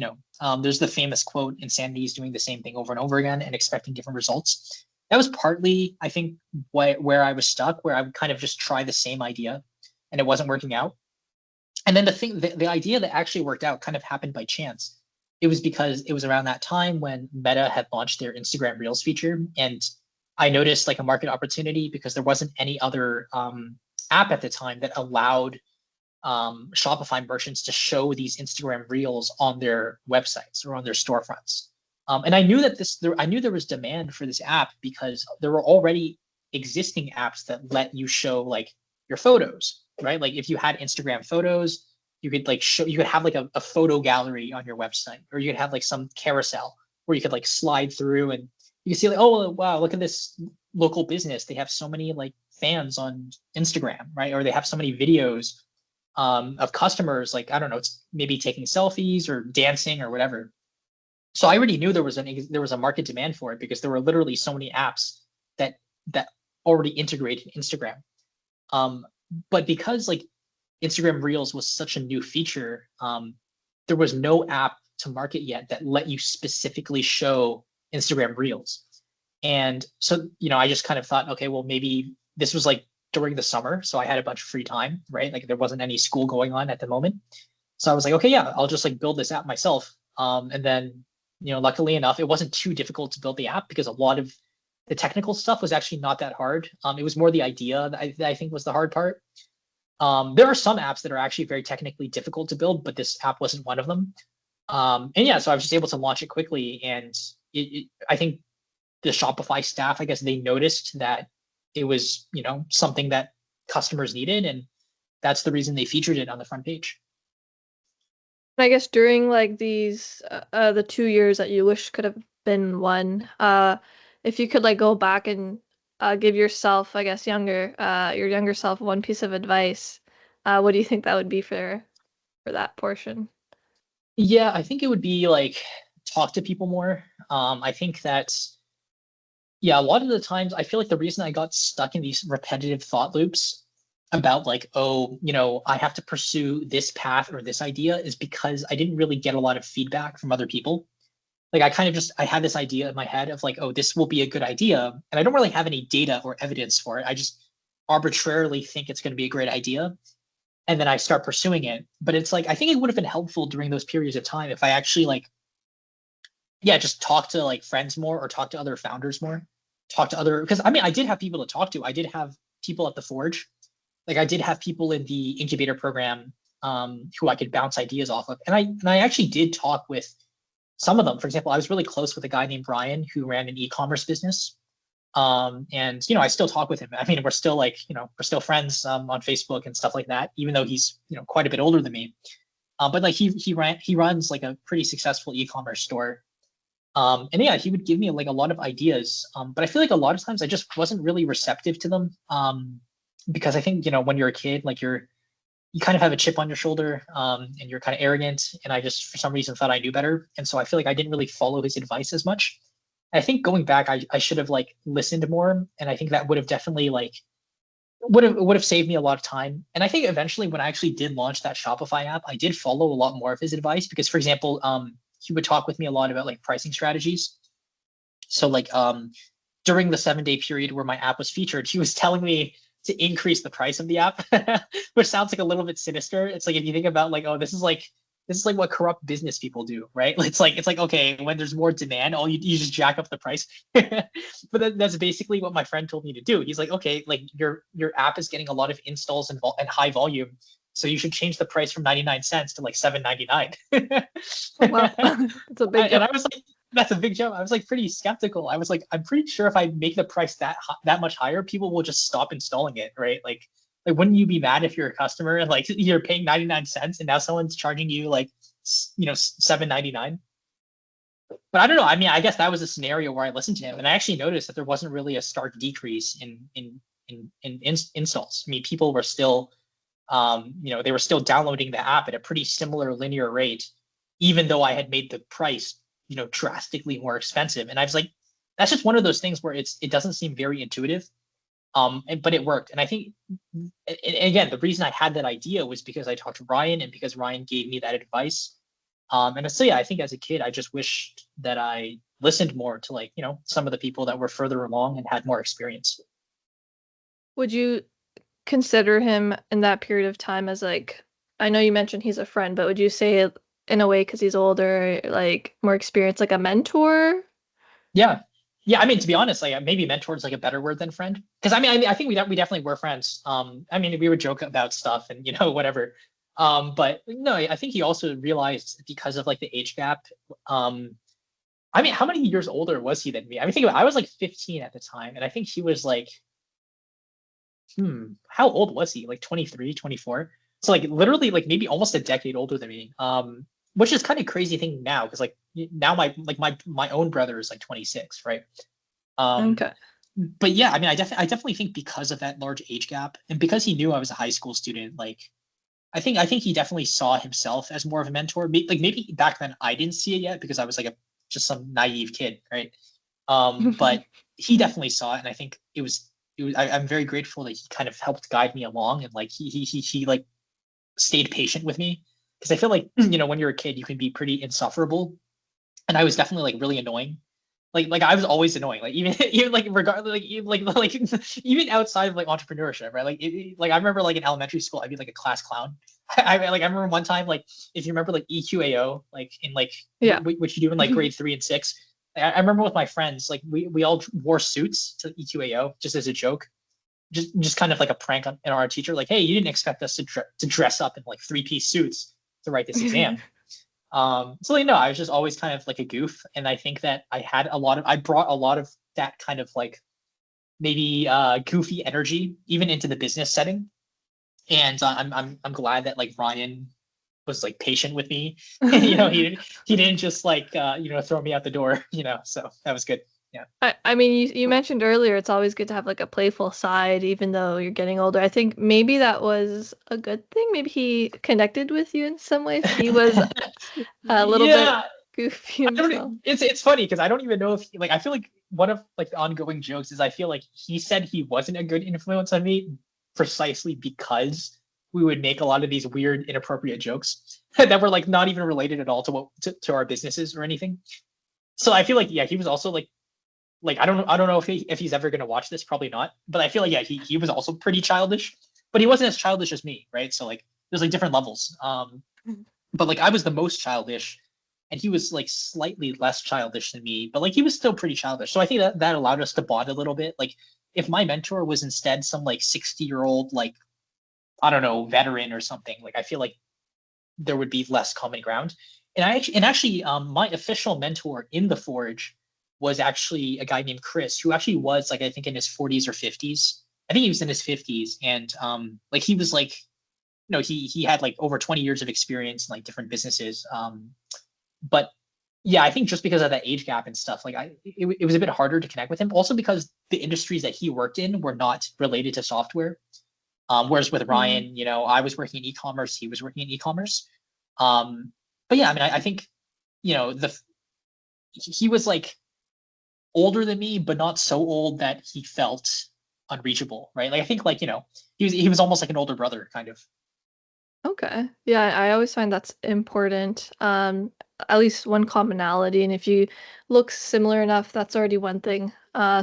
there's the famous quote, insanity is doing the same thing over and over again and expecting different results. That was partly, I think, where I was stuck, where I would kind of just try the same idea and it wasn't working out. And then the idea that actually worked out kind of happened by chance. It was because it was around that time when Meta had launched their Instagram Reels feature, and I noticed like a market opportunity because there wasn't any other app at the time that allowed Shopify merchants to show these Instagram Reels on their websites or on their storefronts. And I knew that I knew there was demand for this app because there were already existing apps that let you show like your photos, right? Like if you had Instagram photos, you could like you could have like a photo gallery on your website, or you could have like some carousel where you could like slide through and you can see like, oh wow, look at this local business. They have so many like fans on Instagram, right? Or they have so many videos of customers, like I don't know, it's maybe taking selfies or dancing or whatever. So I already knew there was a market demand for it because there were literally so many apps that already integrated Instagram. Um, but because like Instagram Reels was such a new feature, there was no app to market yet that let you specifically show Instagram Reels. And so, I just kind of thought, okay, well, maybe this was like during the summer. So I had a bunch of free time, right? Like there wasn't any school going on at the moment. So I was like, okay, yeah, I'll just like build this app myself. And then, luckily enough, it wasn't too difficult to build the app because a lot of the technical stuff was actually not that hard. It was more the idea that I think was the hard part. There are some apps that are actually very technically difficult to build, but this app wasn't one of them. And yeah, so I was just able to launch it quickly. And I think the Shopify staff, I guess they noticed that it was, something that customers needed. And that's the reason they featured it on the front page. I guess during like the 2 years that you wish could have been one, if you could like go back and give yourself, I guess, your younger self one piece of advice, what do you think that would be for that portion? Yeah, I think it would be like talk to people more. I think that's, yeah, a lot of the times I feel like the reason I got stuck in these repetitive thought loops about like, oh, I have to pursue this path or this idea is because I didn't really get a lot of feedback from other people. Like I had this idea in my head of like, oh, this will be a good idea. And I don't really have any data or evidence for it. I just arbitrarily think it's going to be a great idea. And then I start pursuing it. But it's like, I think it would have been helpful during those periods of time if I actually like, yeah, just talk to like friends more or talk to other founders more, talk to other, because I mean, I did have people to talk to. I did have people at the Forge. Like I did have people in the incubator program who I could bounce ideas off of. And I actually did talk with some of them. For example, I was really close with a guy named Brian who ran an e-commerce business. And I still talk with him. I mean, we're still like, we're still friends on Facebook and stuff like that, even though he's, quite a bit older than me. But like he runs like a pretty successful e-commerce store. And yeah, he would give me like a lot of ideas. But I feel like a lot of times I just wasn't really receptive to them. Because I think, when you're a kid, like you kind of have a chip on your shoulder, and you're kind of arrogant. And I just, for some reason, thought I knew better. And so I feel like I didn't really follow his advice as much. I think going back, I should have like listened more. And I think that would have definitely like would have saved me a lot of time. And I think eventually when I actually did launch that Shopify app, I did follow a lot more of his advice because, for example, he would talk with me a lot about like pricing strategies. So like during the 7 day period where my app was featured, he was telling me to increase the price of the app, which sounds like a little bit sinister. It's like if you think about like, oh, this is like what corrupt business people do, right? It's like okay, when there's more demand, you just jack up the price. But that's basically what my friend told me to do. He's like, okay, like your app is getting a lot of installs and high volume, so you should change the price from 99 cents to like 7.99. Oh, wow. It's a big And jump. I was like, that's a big jump. I was like pretty skeptical. I was like, I'm pretty sure if I make the price that much higher, people will just stop installing it, right? Like wouldn't you be mad if you're a customer and like you're paying 99 cents and now someone's charging you like 7.99? But I don't know. I mean, I guess that was a scenario where I listened to him and I actually noticed that there wasn't really a stark decrease in installs. I mean, people were still they were still downloading the app at a pretty similar linear rate, even though I had made the price, drastically more expensive. And I was like, that's just one of those things where it doesn't seem very intuitive. But it worked. And I think, and again, the reason I had that idea was because I talked to Ryan and because Ryan gave me that advice. And so, yeah, I think as a kid, I just wished that I listened more to like, some of the people that were further along and had more experience. Would you consider him in that period of time as like, I know you mentioned he's a friend, but would you say it in a way because he's older, like more experienced, like a mentor? Yeah. Yeah, I mean, to be honest, like maybe mentor is like a better word than friend. Because I think we definitely were friends. I mean, we would joke about stuff and whatever. But no, I think he also realized because of like the age gap. I mean, how many years older was he than me? I mean, think about it, I was like 15 at the time, and I think he was like, how old was he? Like 23, 24. So like literally like maybe almost a decade older than me. Which is kind of crazy thing now because like now my own brother is like 26, right? Um, Okay. but yeah, I mean, I definitely think because of that large age gap and because he knew I was a high school student, like I think he definitely saw himself as more of a mentor. Like maybe back then I didn't see it yet because I was like just some naive kid, right? But he definitely saw it, and I think I'm very grateful that he kind of helped guide me along and like he like stayed patient with me because I feel like when you're a kid you can be pretty insufferable, and I was definitely like really annoying. Like I was always annoying. Like even even like regardless like even outside of like entrepreneurship, right? Like I remember like in elementary school I'd be like a class clown. I remember one time like if you remember like EQAO like in like Yeah. what you do in like grade 3 and 6. I remember with my friends like we all wore suits to EQAO just as a joke, just kind of like a prank on our teacher. Like, hey, you didn't expect us to dress up in like 3-piece suits to write this exam. So I was just always kind of like a goof, and I think that I brought a lot of that kind of like maybe goofy energy even into the business setting. And I'm glad that like Ryan was like patient with me. He didn't just like throw me out the door. So that was good. Yeah. I mean, you mentioned earlier it's always good to have like a playful side, even though you're getting older. I think maybe that was a good thing. Maybe he connected with you in some ways. He was a little bit Yeah, goofy I don't. himself. It's funny because I don't even know if like I feel like one of like the ongoing jokes is I feel like he said he wasn't a good influence on me precisely because we would make a lot of these weird inappropriate jokes that were like not even related at all to to our businesses or anything. So I feel like yeah he was also like I don't know if he's ever gonna watch this, probably not, but I feel like yeah he was also pretty childish, but he wasn't as childish as me, right? So like there's like different levels. But like I was the most childish and he was like slightly less childish than me, but like he was still pretty childish. So I think that allowed us to bond a little bit. Like if my mentor was instead some like 60-year-old like I don't know veteran or something, like I feel like there would be less common ground. And actually my official mentor in the Forge was actually a guy named Chris who actually was like I think in his 40s or 50s. I think he was in his 50s, and like he was like he had like over 20 years of experience in like different businesses. But yeah, I think just because of that age gap and stuff, like it was a bit harder to connect with him. Also because the industries that he worked in were not related to software. Whereas with Mm, Ryan, I was working in e-commerce, he was working in e-commerce. Um, but yeah, I mean, I think the he was like older than me, but not so old that he felt unreachable, right? Like I think like he was almost like an older brother, kind of. okay. Yeah, I always find that's important. At least one commonality, and if you look similar enough, that's already one thing. I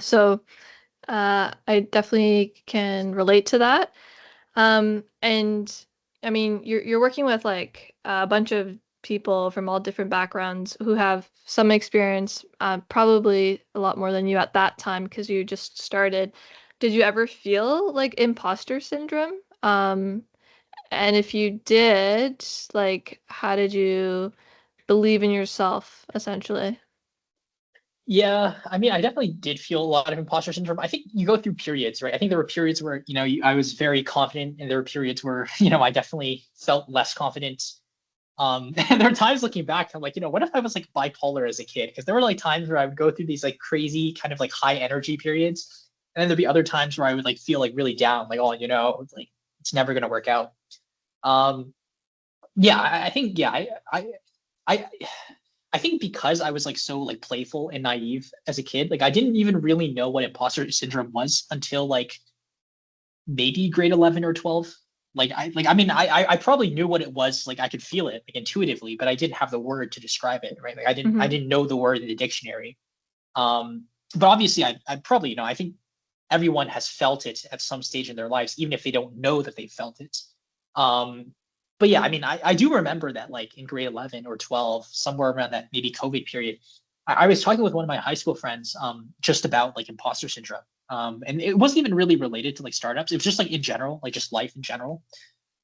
definitely can relate to that. And I mean, you're working with like a bunch of people from all different backgrounds who have some experience, probably a lot more than you at that time because you just started. Did you ever feel like imposter syndrome? And if you did, like, how did you believe in yourself, essentially? Yeah, I mean, I definitely did feel a lot of imposter syndrome. I think you go through periods, right? I think there were periods where, I was very confident, and there were periods where, I definitely felt less confident. And there are times looking back, I'm like, what if I was like bipolar as a kid? Because there were like times where I would go through these like crazy kind of like high energy periods, and then there'd be other times where I would like feel like really down, like, oh, it's like it's never gonna work out. Um, yeah, I think yeah, I I think because I was like so like playful and naive as a kid, like I didn't even really know what imposter syndrome was until like maybe grade 11 or 12. I mean I probably knew what it was, like I could feel it like intuitively, but I didn't have the word to describe it, right? Like I Hmm. didn't know the word in the dictionary. But obviously I probably, I think everyone has felt it at some stage in their lives, even if they don't know that they felt it. Um, but yeah, I mean, I do remember that like in grade 11 or 12, somewhere around that maybe COVID period, I was talking with one of my high school friends just about like imposter syndrome. And it wasn't even really related to like startups. It was just like in general, like just life in general,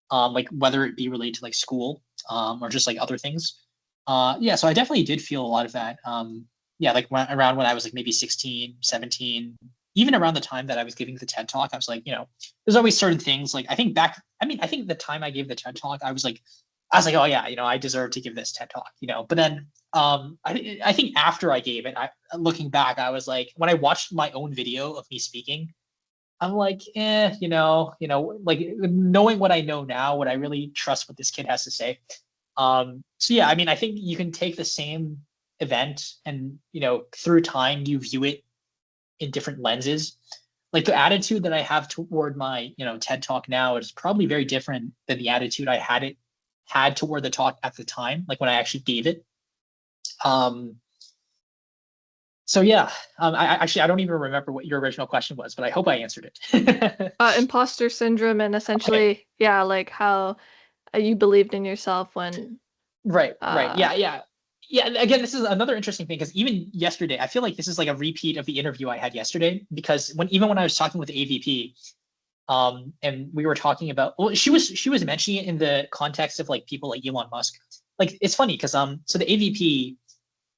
like whether it be related to like school or just like other things. Yeah, so I definitely did feel a lot of that. Yeah, like around when I was like maybe 16, 17, even around the time that I was giving the TED talk, I was like, there's always certain things like I think the time I gave the TED talk, I was like, oh yeah, I deserve to give this TED talk, But then I think after I gave it, looking back, I was like, when I watched my own video of me speaking, I'm like, like knowing what I know now, would I really trust what this kid has to say? So yeah, I mean, I think you can take the same event and, through time, you view it in different lenses. Like the attitude that I have toward my, TED talk now is probably very different than the attitude I had toward the talk at the time, like when I actually gave it. Um, so yeah, I don't even remember what your original question was, but I hope I answered it. Imposter syndrome and Okay. essentially, yeah, like how you believed in yourself when, Right, right. uh, Yeah, yeah. Yeah, again, this is another interesting thing because even yesterday, I feel like this is like a repeat of the interview I had yesterday because when I was talking with the AVP, and we were talking about, well, she was mentioning it in the context of like people like Elon Musk. Like it's funny because so the AVP,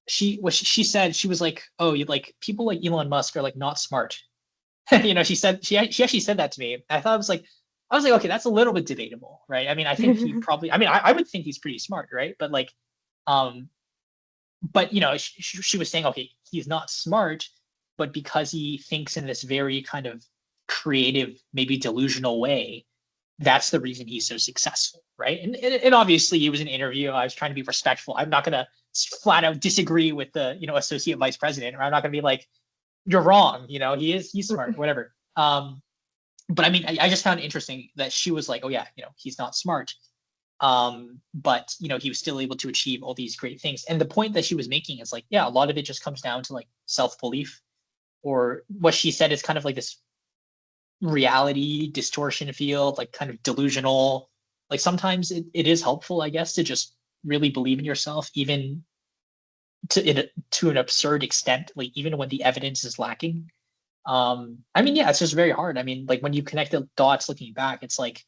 she said, she was like, oh, you like people like Elon Musk are like not smart. She actually said that to me. I was like, okay, that's a little bit debatable, right? I mean, I think he probably, I mean, I would think he's pretty smart, right? But like, um, but she was saying, okay, he's not smart, but because he thinks in this very kind of creative, maybe delusional way, that's the reason he's so successful, right? And obviously, it was an interview. I was trying to be respectful. I'm not gonna flat out disagree with the associate vice president, or I'm not gonna be like, you're wrong. He's smart, whatever. But I mean, I just found it interesting that she was like, oh yeah, he's not smart, but he was still able to achieve all these great things. And the point that she was making is like, yeah, a lot of it just comes down to like self-belief, or what she said is kind of like this reality distortion field, like kind of delusional. Like sometimes it is helpful, I guess, to just really believe in yourself, even to an absurd extent, like even when the evidence is lacking. I mean, yeah, it's just very hard. I mean, like when you connect the dots looking back, it's like,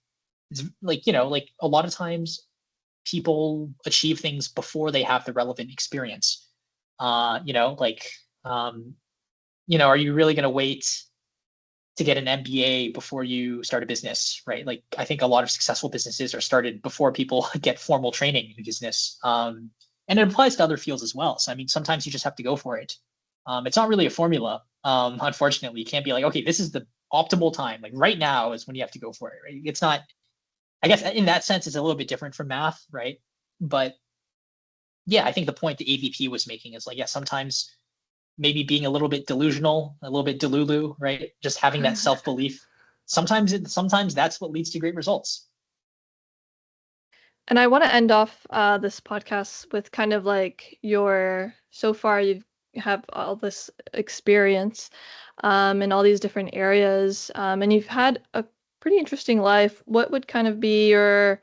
like a lot of times people achieve things before they have the relevant experience. Like, are you really going to wait to get an MBA before you start a business, right? Like, I think a lot of successful businesses are started before people get formal training in business. And it applies to other fields as well. So I mean, sometimes you just have to go for it. It's not really a formula. Unfortunately, you can't be like, okay, this is the optimal time. Like right now is when you have to go for it. Right? It's not. I guess in that sense, it's a little bit different from math, right? But yeah, I think the point the AVP was making is like, yeah, sometimes maybe being a little bit delusional, a little bit delulu, right? Just having that self belief. Sometimes that's what leads to great results. And I want to end off this podcast with kind of like your so far you have all this experience in all these different areas, and you've had a pretty interesting life. What would kind of be your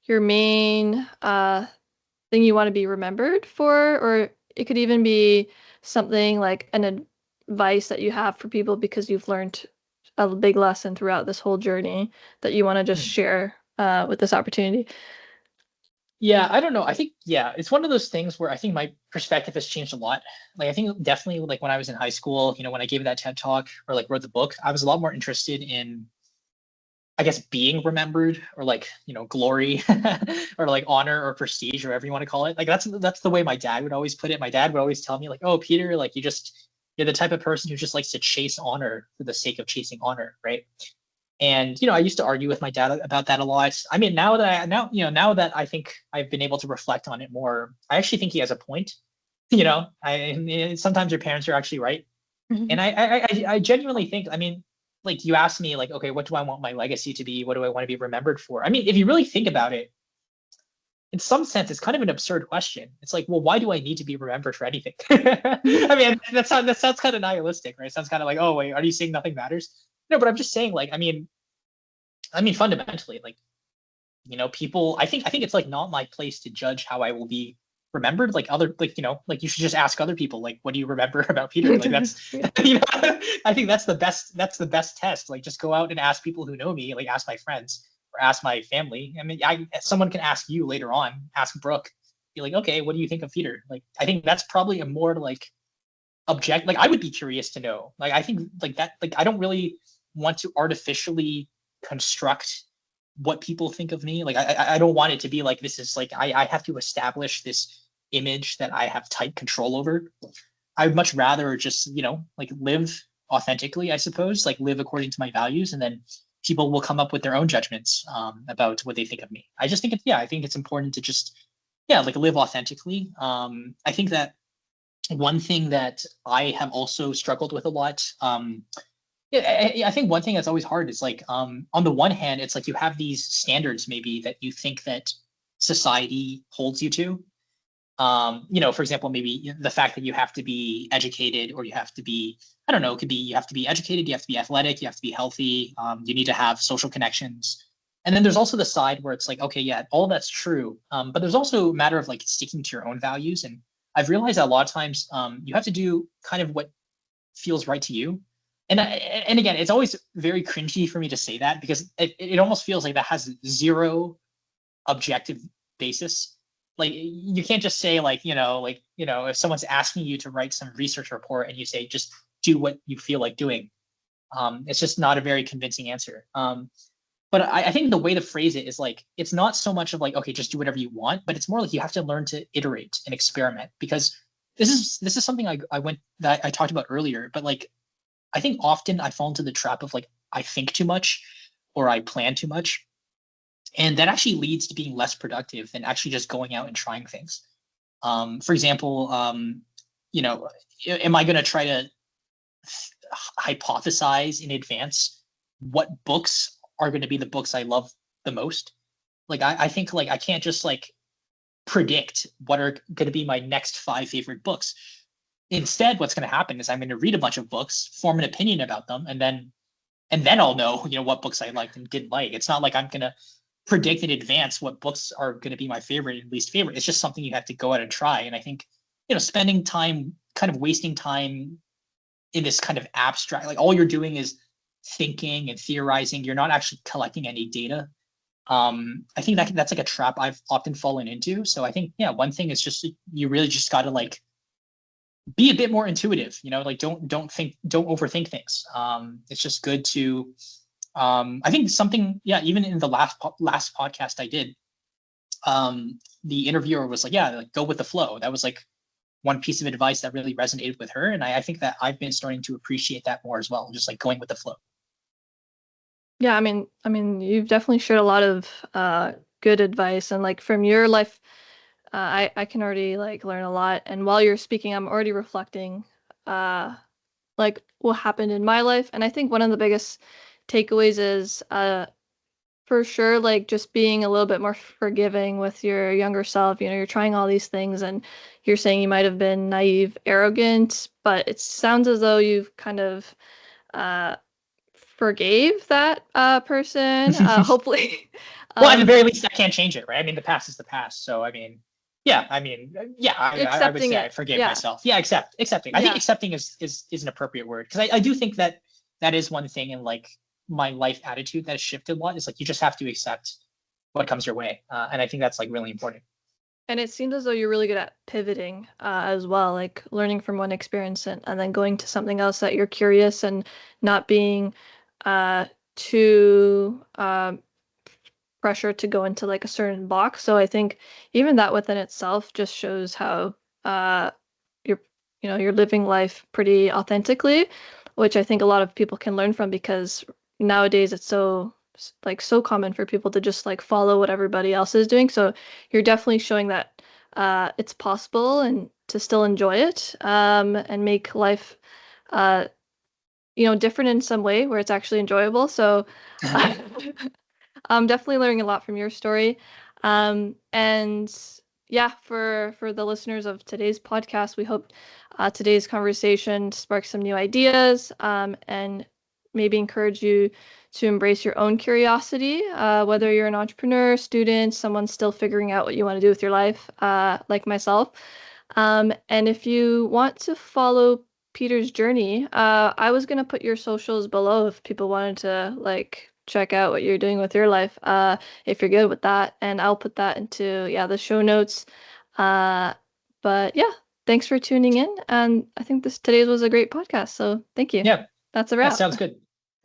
main thing you want to be remembered for, or it could even be something like an advice that you have for people because you've learned a big lesson throughout this whole journey that you want to just Hmm. share with this opportunity. Yeah, I don't know. I think yeah, it's one of those things where I think my perspective has changed a lot. Like I think definitely like when I was in high school, when I gave that TED talk or like wrote the book, I was a lot more interested in I guess being remembered or like, glory or like honor or prestige or whatever you want to call it. Like that's the way my dad would always put it. My dad would always tell me like, "Oh, Peter, like you're the type of person who just likes to chase honor for the sake of chasing honor, right?" And I used to argue with my dad about that a lot. I mean, now that I think I've been able to reflect on it more, I actually think he has a point. Sometimes your parents are actually right. Mhm. And I genuinely think, I mean, like you asked me, like, okay, what do I want my legacy to be? What do I want to be remembered for? I mean, if you really think about it, in some sense, it's kind of an absurd question. It's like, well, why do I need to be remembered for anything? I mean, that sounds kind of nihilistic, right? It sounds kind of like, oh wait, are you saying nothing matters? No, but I'm just saying, like, I mean, fundamentally, like, people. I think it's like not my place to judge how I will be remembered. Like other, like like you should just ask other people, like, what do you remember about Peter? Like that's, Yeah. I think that's the best. That's the best test. Like just go out and ask people who know me. Like ask my friends or ask my family. I mean, someone can ask you later on. Ask Brooke. Be like, okay, what do you think of Peter? Like, I think that's probably a more like object. Like, I would be curious to know. Like, I think like that. Like, I don't really want to artificially construct what people think of me. Like I don't want it to be like this is like I have to establish this image that I have tight control over. I would much rather just, like live authentically, I suppose, like live according to my values, and then people will come up with their own judgments about what they think of me. I just think I think it's important to just, like live authentically. I think that one thing that I have also struggled with a lot, yeah, I think one thing that's always hard is like, on the one hand, it's like you have these standards maybe that you think that society holds you to. For example, maybe the fact that you have to be educated or you have to be, I don't know, it could be you have to be educated, you have to be athletic, you have to be healthy, you need to have social connections. And then there's also the side where it's like, okay, yeah, all that's true. But there's also a matter of like sticking to your own values. And I've realized that a lot of times you have to do kind of what feels right to you. And again, it's always very cringy for me to say that because it almost feels like that has zero objective basis. Like you can't just say like, if someone's asking you to write some research report and you say just do what you feel like doing, it's just not a very convincing answer. But I think the way to phrase it is like it's not so much of like, okay, just do whatever you want, but it's more like you have to learn to iterate and experiment because this is something I went that I talked about earlier, but like I think often I fall into the trap of like I think too much or I plan too much. And that actually leads to being less productive than actually just going out and trying things. For example, you know, am I going to try to hypothesize in advance what books are going to be the books I love the most? Like I think like I can't just like predict what are going to be my next 5 favorite books. Instead, what's going to happen is I'm going to read a bunch of books, form an opinion about them, and then I'll know, what books I liked and didn't like. It's not like I'm going to predict in advance what books are going to be my favorite and least favorite. It's just something you have to go out and try. And I think, spending time, kind of wasting time in this kind of abstract, like all you're doing is thinking and theorizing. You're not actually collecting any data. I think that's like a trap I've often fallen into. So I think, yeah, one thing is just you really just got to like be a bit more intuitive, like don't overthink things. It's just good to, I think something, yeah, even in the last podcast I did, the interviewer was like, yeah, like go with the flow. That was like one piece of advice that really resonated with her. And I think that I've been starting to appreciate that more as well, just like going with the flow. Yeah, you've definitely shared a lot of good advice, and like from your life, I can already like learn a lot. And while you're speaking, I'm already reflecting, uh, like what happened in my life. And I think one of the biggest takeaways is, for sure, like just being a little bit more forgiving with your younger self. You know, you're trying all these things, and you're saying you might have been naive, arrogant, but it sounds as though you've kind of uh forgave that person. Hopefully. Well, at the um very least, I can't change it, right? I mean, the past is the past. So, I mean, yeah, I mean, yeah, I would Accepting say I it. forgave Yeah. myself. Yeah, accepting. I think Yeah. accepting is an appropriate word because I do think that that is one thing in like my life attitude that has shifted a lot. Is like you just have to accept what comes your way, and I think that's like really important. And it seems as though you're really good at pivoting as well, like learning from one experience and then going to something else that you're curious, and not being uh, too pressure to go into like a certain box. So I think even that within itself just shows how uh, you're, you're living life pretty authentically, which I think a lot of people can learn from, because nowadays it's so common for people to just like follow what everybody else is doing. So you're definitely showing that it's possible and to still enjoy it, and make life uh, different in some way where it's actually enjoyable. So I'm definitely learning a lot from your story. And yeah, for the listeners of today's podcast, we hope today's conversation sparks some new ideas, and maybe encourage you to embrace your own curiosity, whether you're an entrepreneur, student, someone still figuring out what you want to do with your life, like myself. And if you want to follow Peter's journey, I was gonna put your socials below if people wanted to like check out what you're doing with your life, if you're good with that. And I'll put that into, yeah, the show notes. Uh, but yeah, thanks for tuning in. And I think today's was a great podcast. So thank you. Yeah, That's a that wrap. sounds good.